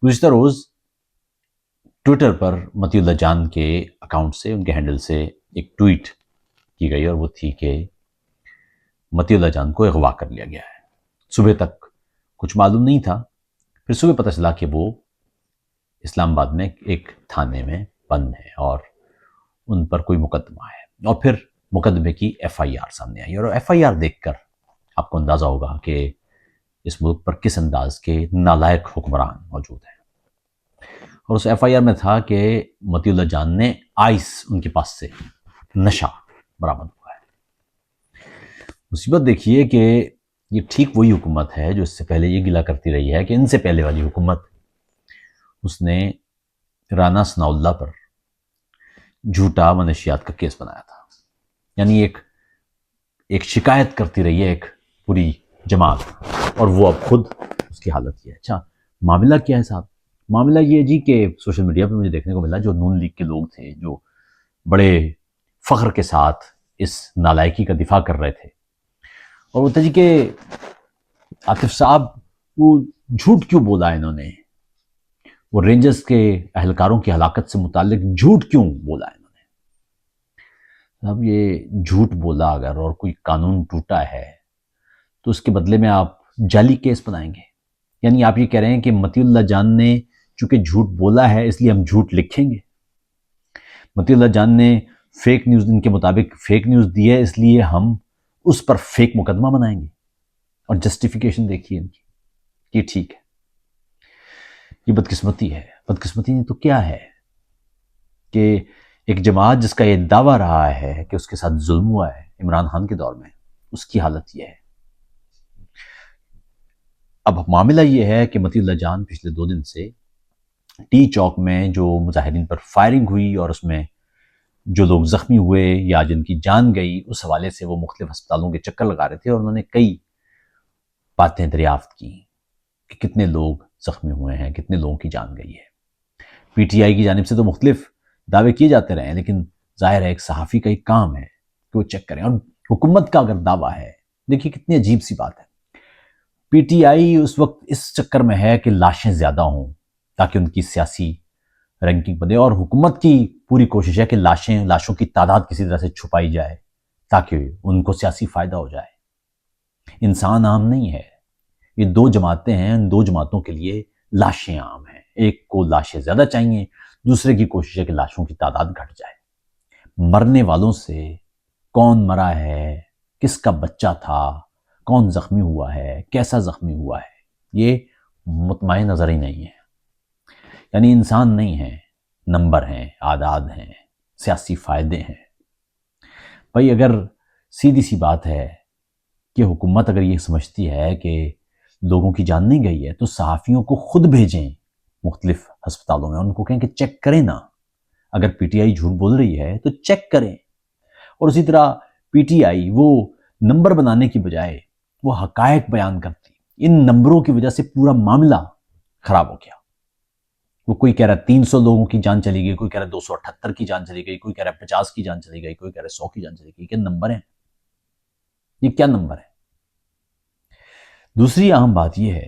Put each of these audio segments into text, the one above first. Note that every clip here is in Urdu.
گزشتہ روز ٹویٹر پر مطیع اللہ جان کے اکاؤنٹ سے، ان کے ہینڈل سے ایک ٹویٹ کی گئی، اور وہ تھی کہ مطیع اللہ جان کو اغوا کر لیا گیا ہے۔ صبح تک کچھ معلوم نہیں تھا، پھر صبح پتہ چلا کہ وہ اسلام آباد میں ایک تھانے میں بند ہے اور ان پر کوئی مقدمہ ہے، اور پھر مقدمے کی ایف آئی آر سامنے آئی، اور ایف آئی آر دیکھ کر آپ کو اندازہ ہوگا کہ اس ملک پر کس انداز کے نالائق حکمران موجود ہیں۔ اور اس ایف آئی آر میں تھا کہ مطیع اللہ جان نے آئس ان کے پاس سے نشہ برآمد ہوا ہے۔ مصیبت دیکھیے کہ یہ ٹھیک وہی حکومت ہے جو اس سے پہلے یہ گلہ کرتی رہی ہے کہ ان سے پہلے والی حکومت، اس نے رانا ثناء اللہ پر جھوٹا منشیات کا کیس بنایا تھا۔ یعنی ایک شکایت کرتی رہی ہے ایک پوری جماعت، اور وہ اب خود اس کی حالت یہ ہے۔ اچھا، معاملہ کیا ہے صاحب؟ معاملہ یہ جی کہ سوشل میڈیا پہ مجھے دیکھنے کو ملا جو نون لیگ کے لوگ تھے، جو بڑے فخر کے ساتھ اس نالائکی کا دفاع کر رہے تھے، اور وہ تھا جی کہ عاطف صاحب وہ جھوٹ کیوں بولا انہوں نے، وہ رینجرز کے اہلکاروں کی ہلاکت سے متعلق جھوٹ کیوں بولا انہوں نے؟ اب یہ جھوٹ بولا اگر اور کوئی قانون ٹوٹا ہے تو اس کے بدلے میں آپ جعلی کیس بنائیں گے؟ یعنی آپ یہ کہہ رہے ہیں کہ مطیع اللہ جان نے چونکہ جھوٹ بولا ہے اس لیے ہم جھوٹ لکھیں گے، مطیع اللہ جان نے فیک نیوز ان کے مطابق فیک نیوز دی ہے اس لیے ہم اس پر فیک مقدمہ بنائیں گے؟ اور جسٹیفیکیشن دیکھیے ان کی، یہ ٹھیک ہے؟ یہ بدقسمتی ہے۔ بدقسمتی نہیں تو کیا ہے کہ ایک جماعت جس کا یہ دعویٰ رہا ہے کہ اس کے ساتھ ظلم ہوا ہے عمران خان کے دور میں، اس کی حالت یہ ہے۔ اب معاملہ یہ ہے کہ مطیع اللہ جان پچھلے 2 دن سے ٹی چوک میں جو مظاہرین پر فائرنگ ہوئی اور اس میں جو لوگ زخمی ہوئے یا جن کی جان گئی، اس حوالے سے وہ مختلف ہسپتالوں کے چکر لگا رہے تھے، اور انہوں نے کئی باتیں دریافت کی کہ کتنے لوگ زخمی ہوئے ہیں، کتنے لوگوں کی جان گئی ہے۔ پی ٹی آئی کی جانب سے تو مختلف دعوے کیے جاتے رہے ہیں، لیکن ظاہر ہے ایک صحافی کا ایک کام ہے کہ وہ چیک کریں، اور حکومت کا اگر دعویٰ ہے، دیکھیے کتنی عجیب سی بات ہے، پی ٹی آئی اس وقت اس چکر میں ہے کہ لاشیں زیادہ ہوں تاکہ ان کی سیاسی رینکنگ بنے، اور حکومت کی پوری کوشش ہے کہ لاشوں کی تعداد کسی طرح سے چھپائی جائے تاکہ ان کو سیاسی فائدہ ہو جائے۔ انسان عام نہیں ہے، یہ 2 جماعتیں ہیں، ان 2 جماعتوں کے لیے لاشیں عام ہیں، ایک کو لاشیں زیادہ چاہیے، دوسرے کی کوشش ہے کہ لاشوں کی تعداد گھٹ جائے۔ مرنے والوں سے کون مرا ہے، کس کا بچہ تھا، کون زخمی ہوا ہے، کیسا زخمی ہوا ہے، یہ مطمئن نظر ہی نہیں ہے۔ یعنی انسان نہیں ہیں، نمبر ہیں، اعداد ہیں، سیاسی فائدے ہیں۔ بھائی اگر سیدھی سی بات ہے کہ حکومت اگر یہ سمجھتی ہے کہ لوگوں کی جان نہیں گئی ہے تو صحافیوں کو خود بھیجیں مختلف ہسپتالوں میں، ان کو کہیں کہ چیک کریں نا، اگر پی ٹی آئی جھوٹ بول رہی ہے تو چیک کریں۔ اور اسی طرح پی ٹی آئی وہ نمبر بنانے کی بجائے وہ حقائق بیان کرتی، ان نمبروں کی وجہ سے پورا معاملہ خراب ہو گیا۔ وہ کوئی کہہ رہا ہے 300 لوگوں کی جان چلی گئی، کوئی کہہ رہا ہے 278 کی جان چلی گئی، کوئی کہہ رہا ہے 50 کی جان چلی گئی، کوئی کہہ رہا ہے 100 کی جان چلی گئی۔ کیا نمبر ہیں؟ یہ کیا نمبر ہے؟ دوسری اہم بات یہ ہے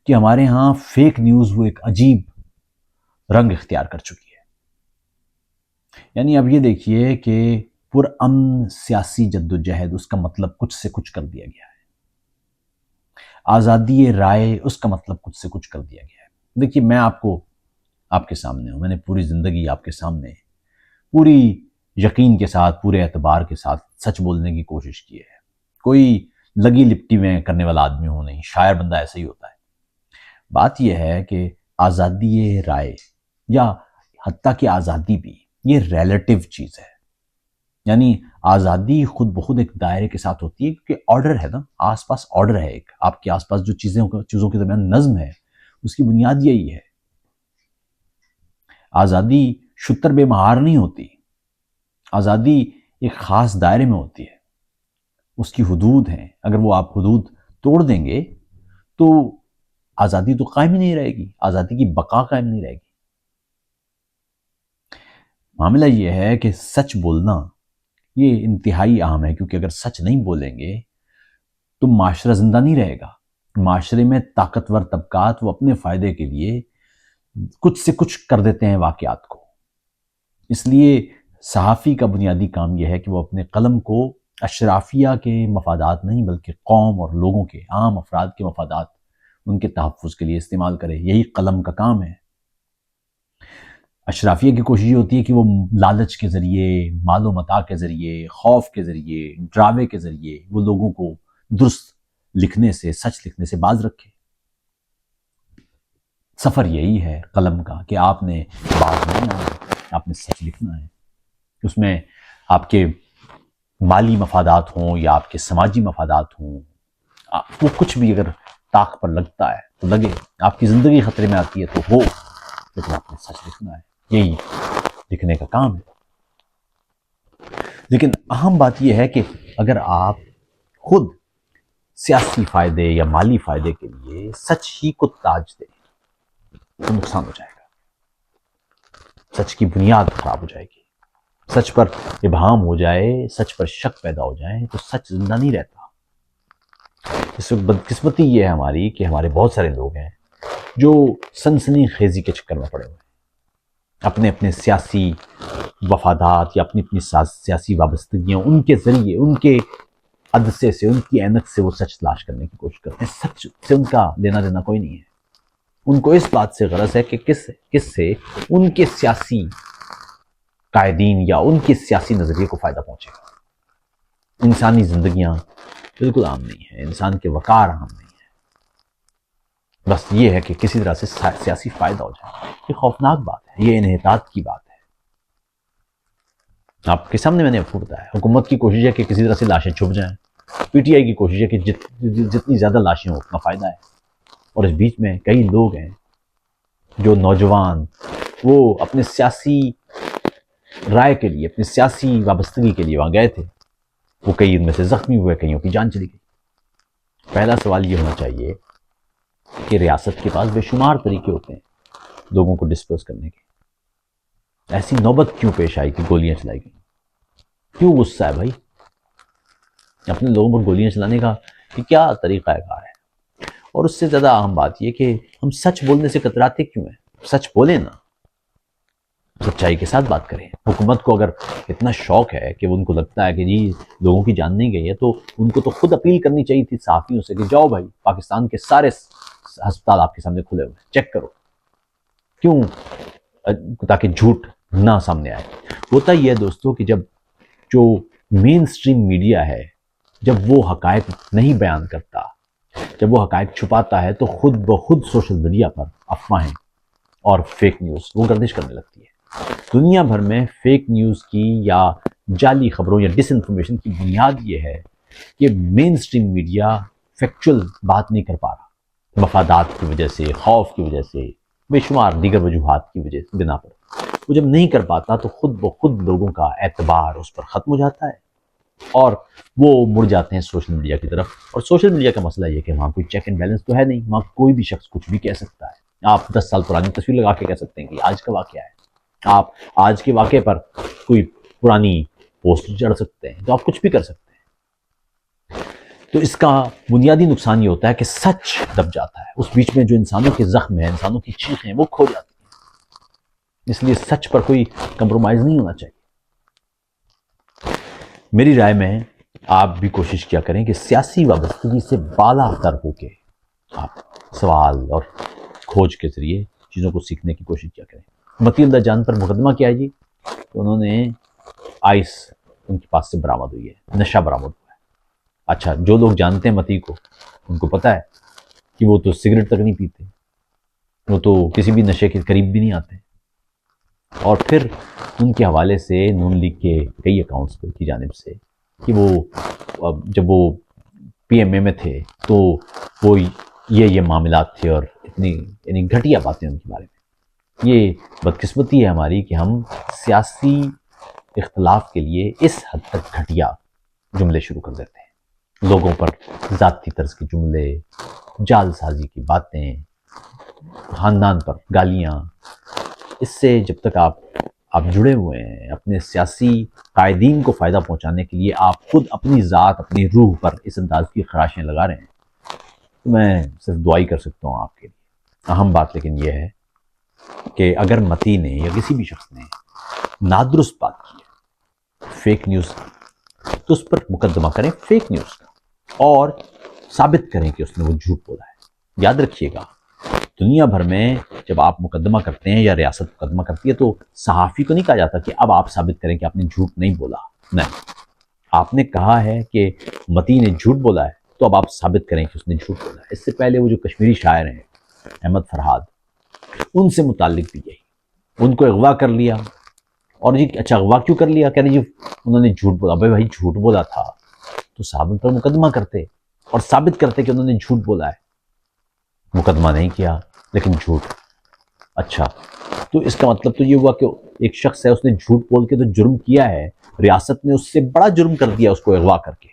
کہ ہمارے ہاں فیک نیوز وہ ایک عجیب رنگ اختیار کر چکی ہے۔ یعنی اب یہ دیکھیے کہ پرامن سیاسی جدوجہد، اس کا مطلب کچھ سے کچھ کر دیا گیا ہے۔ آزادی رائے، اس کا مطلب کچھ سے کچھ کر دیا گیا ہے۔ دیکھیے میں آپ کے سامنے ہوں، میں نے پوری زندگی آپ کے سامنے پوری یقین کے ساتھ، پورے اعتبار کے ساتھ سچ بولنے کی کوشش کی ہے۔ کوئی لگی لپٹی میں کرنے والا آدمی ہوں نہیں، شاعر بندہ ایسا ہی ہوتا ہے۔ بات یہ ہے کہ آزادی رائے یا حتیٰ کہ آزادی بھی یہ ریلیٹیو چیز ہے۔ یعنی آزادی خود بخود ایک دائرے کے ساتھ ہوتی ہے کیونکہ آرڈر ہے نا، آس پاس آرڈر ہے، ایک آپ کے آس پاس جو چیزوں کے درمیان نظم ہے، اس کی بنیاد یہی ہے۔ آزادی شتر بے مہار نہیں ہوتی، آزادی ایک خاص دائرے میں ہوتی ہے، اس کی حدود ہیں، اگر وہ آپ حدود توڑ دیں گے تو آزادی تو قائم ہی نہیں رہے گی، آزادی کی بقا قائم نہیں رہے گی۔ معاملہ یہ ہے کہ سچ بولنا یہ انتہائی اہم ہے، کیونکہ اگر سچ نہیں بولیں گے تو معاشرہ زندہ نہیں رہے گا۔ معاشرے میں طاقتور طبقات وہ اپنے فائدے کے لیے کچھ سے کچھ کر دیتے ہیں واقعات کو. اس لیے صحافی کا بنیادی کام یہ ہے کہ وہ اپنے قلم کو اشرافیہ کے مفادات نہیں بلکہ قوم اور لوگوں کے عام افراد کے مفادات ان کے تحفظ کے لیے استعمال کرے. یہی قلم کا کام ہے. اشرافیہ کی کوشش یہ ہوتی ہے کہ وہ لالچ کے ذریعے، مال و متاع کے ذریعے، خوف کے ذریعے، ڈراوے کے ذریعے وہ لوگوں کو درست لکھنے سے، سچ لکھنے سے باز رکھے. سفر یہی ہے قلم کا کہ آپ نے باز نہیں آنا، آپ نے سچ لکھنا ہے. اس میں آپ کے مالی مفادات ہوں یا آپ کے سماجی مفادات ہوں، وہ کچھ بھی اگر طاق پر لگتا ہے تو لگے. آپ کی زندگی خطرے میں آتی ہے تو ہو، لیکن آپ نے سچ لکھنا ہے. یہی لکھنے کا کام ہے. لیکن اہم بات یہ ہے کہ اگر آپ خود سیاسی فائدے یا مالی فائدے کے لیے سچ ہی کو تاج دیں تو نقصان ہو جائے گا. سچ کی بنیاد خراب ہو جائے گی. سچ پر ابہام ہو جائے، سچ پر شک پیدا ہو جائے تو سچ زندہ نہیں رہتا. اس وقت بدقسمتی یہ ہے ہماری کہ ہمارے بہت سارے لوگ ہیں جو سنسنی خیزی کے چکر میں پڑے ہوئے ہیں. اپنے اپنے سیاسی وفادات یا اپنی اپنی سیاسی وابستگیاں ان کے ذریعے، ان کے عدسے سے، ان کی عینت سے وہ سچ تلاش کرنے کی کوشش کرتے ہیں. سچ سے ان کا لینا دینا کوئی نہیں ہے. ان کو اس بات سے غرض ہے کہ کس سے ان کے سیاسی قائدین یا ان کے سیاسی نظریے کو فائدہ پہنچے گا. انسانی زندگیاں بالکل عام نہیں ہیں، انسان کے وقار عام نہیں ہے. بس یہ ہے کہ کسی طرح سے سیاسی فائدہ ہو جائے. یہ خوفناک بات ہے، یہ انحطاط کی بات ہے. آپ کے سامنے میں نے آپ کو بتایا، حکومت کی کوشش ہے کہ کسی طرح سے لاشیں چھپ جائیں. پی ٹی آئی کی کوشش ہے کہ جتنی زیادہ لاشیں ہوں اتنا فائدہ ہے. اور اس بیچ میں کئی لوگ ہیں جو نوجوان، وہ اپنے سیاسی رائے کے لیے، اپنی سیاسی وابستگی کے لیے وہاں گئے تھے. وہ کئی ان میں سے زخمی ہوئے، کئیوں کی جان چلی گئی. پہلا سوال یہ ہونا چاہیے کہ ریاست کے پاس بے شمار طریقے ہوتے ہیں لوگوں کو ڈسپرس کرنے کے. ایسی نوبت کیوں پیش آئی کہ گولیاں چلائی گئیں؟ کیوں غصہ ہے بھائی؟ اپنے لوگوں پر گولیاں چلانے کا یہ کیا طریقہ کار ہے؟ اور اس سے زیادہ اہم بات یہ کہ ہم سچ بولنے سے کتراتے کیوں ہیں؟ سچ بولیں نا، سچائی کے ساتھ بات کریں. حکومت کو اگر اتنا شوق ہے کہ ان کو لگتا ہے کہ جی لوگوں کی جان نہیں گئی ہے تو ان کو تو خود اپیل کرنی چاہیے تھی صحافیوں سے کہ جاؤ بھائی، پاکستان کے سارے ہسپتال آپ کے سامنے کھلے ہوئے ہیں، چیک کرو. کیوں؟ تاکہ جھوٹ نہ سامنے آئے. ہوتا یہ ہے دوستو کہ جب جو مین سٹریم میڈیا ہے، جب وہ حقائق نہیں بیان کرتا، جب وہ حقائق چھپاتا ہے تو خود بخود سوشل میڈیا پر افواہیں اور فیک نیوز وہ گردش کرنے لگتی ہے. دنیا بھر میں فیک نیوز کی یا جعلی خبروں یا ڈس انفارمیشن کی بنیاد یہ ہے کہ مین سٹریم میڈیا فیکچول بات نہیں کر پا رہا. مفادات کی وجہ سے، خوف کی وجہ سے، بے شمار دیگر وجوہات کی وجہ سے بنا پر وہ جب نہیں کر پاتا تو خود بخود لوگوں کا اعتبار اس پر ختم ہو جاتا ہے اور وہ مڑ جاتے ہیں سوشل میڈیا کی طرف. اور سوشل میڈیا کا مسئلہ یہ کہ وہاں کوئی چیک اینڈ بیلنس تو ہے نہیں. وہاں کوئی بھی شخص کچھ بھی کہہ سکتا ہے. آپ 10 سال پرانی تصویر لگا کے کہہ سکتے ہیں کہ آج کا واقعہ ہے. آپ آج کے واقعے پر کوئی پرانی پوسٹ چڑھ سکتے ہیں، تو آپ کچھ بھی کر سکتے ہیں. تو اس کا بنیادی نقصان یہ ہوتا ہے کہ سچ دب جاتا ہے. اس بیچ میں جو انسانوں کے زخم ہیں، انسانوں کی چیخیں وہ کھو جاتی ہیں. اس لیے سچ پر کوئی کمپرومائز نہیں ہونا چاہیے. میری رائے میں آپ بھی کوشش کیا کریں کہ سیاسی وابستگی سے بالا تر ہو کے آپ سوال اور کھوج کے ذریعے چیزوں کو سیکھنے کی کوشش کیا کریں. متی اللہ جان پر مقدمہ کیا ہے جی؟ تو انہوں نے آئس ان کے پاس سے برآمد ہوئی ہے، نشہ برآمد ہوا ہے. اچھا، جو لوگ جانتے ہیں متی کو، ان کو پتہ ہے کہ وہ تو سگریٹ تک نہیں پیتے، وہ تو کسی بھی نشے کے قریب بھی نہیں آتے. اور پھر ان کے حوالے سے نون لیگ کے کئی اکاؤنٹس کی جانب سے کہ وہ جب وہ پی ایم اے میں تھے تو وہ یہ معاملات تھے اور اتنی یعنی گھٹیا باتیں ان کے بارے میں. یہ بدقسمتی ہے ہماری کہ ہم سیاسی اختلاف کے لیے اس حد تک گھٹیا جملے شروع کر دیتے ہیں. لوگوں پر ذاتی طرز کے جملے، جال سازی کی باتیں، خاندان پر گالیاں. اس سے جب تک آپ جڑے ہوئے ہیں اپنے سیاسی قائدین کو فائدہ پہنچانے کے لیے، آپ خود اپنی ذات، اپنی روح پر اس انداز کی خراشیں لگا رہے ہیں تو میں صرف دعا ہی کر سکتا ہوں آپ کے لیے۔ اہم بات لیکن یہ ہے کہ اگر متی نے یا کسی بھی شخص نے نادرست بات کی ہے، فیک نیوز، تو اس پر مقدمہ کریں فیک نیوز کا، اور ثابت کریں کہ اس نے وہ جھوٹ بولا ہے۔ یاد رکھیے گا، دنیا بھر میں جب آپ مقدمہ کرتے ہیں یا ریاست مقدمہ کرتی ہے تو صحافی کو نہیں کہا جاتا کہ اب آپ ثابت کریں کہ آپ نے جھوٹ نہیں بولا۔ نہیں، آپ نے کہا ہے کہ متی نے جھوٹ بولا ہے تو اب آپ ثابت کریں کہ اس نے جھوٹ بولا ہے۔ اس سے پہلے وہ جو کشمیری شاعر ہیں احمد فرحاد، ان سے متعلق بھی یہی، ان کو اغوا کر لیا، اور جی اچھا اغوا کیوں کر لیا؟ کہہ رہے جی انہوں نے جھوٹ بولا۔ بھائی جھوٹ بولا تھا تو صاحب ان پر مقدمہ کرتے اور ثابت کرتے کہ انہوں نے جھوٹ بولا ہے۔ مقدمہ نہیں کیا لیکن جھوٹ۔ اچھا، تو اس کا مطلب تو یہ ہوا کہ ایک شخص ہے، اس نے جھوٹ بول کے تو جرم کیا ہے، ریاست نے اس سے بڑا جرم کر دیا اس کو اغوا کر کے۔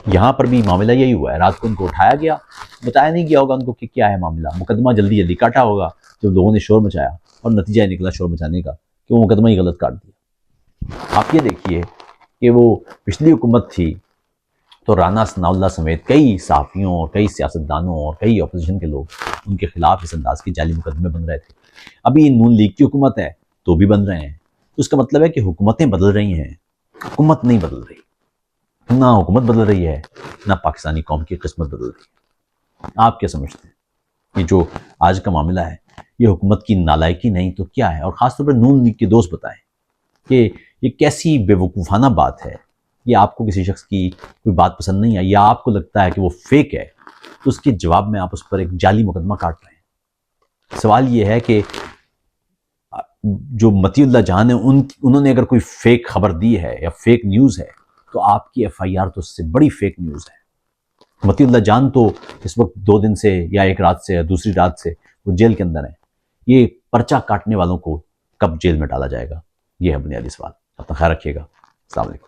یہاں پر بھی معاملہ یہی ہوا ہے، رات کو ان کو اٹھایا گیا، بتایا نہیں گیا ہوگا ان کو کہ کیا ہے معاملہ، مقدمہ جلدی جلدی کاٹا ہوگا جب لوگوں نے شور مچایا، اور نتیجہ یہ نکلا شور مچانے کا کہ وہ مقدمہ ہی غلط کاٹ دیا۔ آپ یہ دیکھیے کہ وہ پچھلی حکومت تھی تو رانا ثناء اللہ سمیت کئی صحافیوں اور کئی سیاستدانوں اور کئی اپوزیشن کے لوگ ان کے خلاف اس انداز کی جعلی مقدمے بن رہے تھے۔ ابھی نون لیگ کی حکومت ہے تو بھی بن رہے ہیں۔ تو اس کا مطلب ہے کہ حکومتیں بدل رہی ہیں، حکومت نہیں بدل رہی۔ نہ حکومت بدل رہی ہے، نہ پاکستانی قوم کی قسمت بدل رہی ہے۔ آپ کیا سمجھتے ہیں؟ یہ جو آج کا معاملہ ہے یہ حکومت کی نالائکی نہیں تو کیا ہے؟ اور خاص طور پر نون لیگ کے دوست بتائیں کہ یہ کیسی بے وقوفانہ بات ہے۔ یہ آپ کو کسی شخص کی کوئی بات پسند نہیں آئی یا آپ کو لگتا ہے کہ وہ فیک ہے تو اس کے جواب میں آپ اس پر ایک جعلی مقدمہ کاٹ رہے ہیں۔ سوال یہ ہے کہ جو متی اللہ جان ہیں انہوں نے اگر کوئی فیک خبر دی ہے یا فیک نیوز ہے تو آپ کی ایف آئی آر تو اس سے بڑی فیک نیوز ہے۔ متی اللہ جان تو اس وقت 2 دن سے یا ایک رات سے یا دوسری رات سے وہ جیل کے اندر ہیں۔ یہ پرچہ کاٹنے والوں کو کب جیل میں ڈالا جائے گا؟ یہ ہے بنیادی سوال۔ اپنا خیال رکھیے گا۔ السلام علیکم۔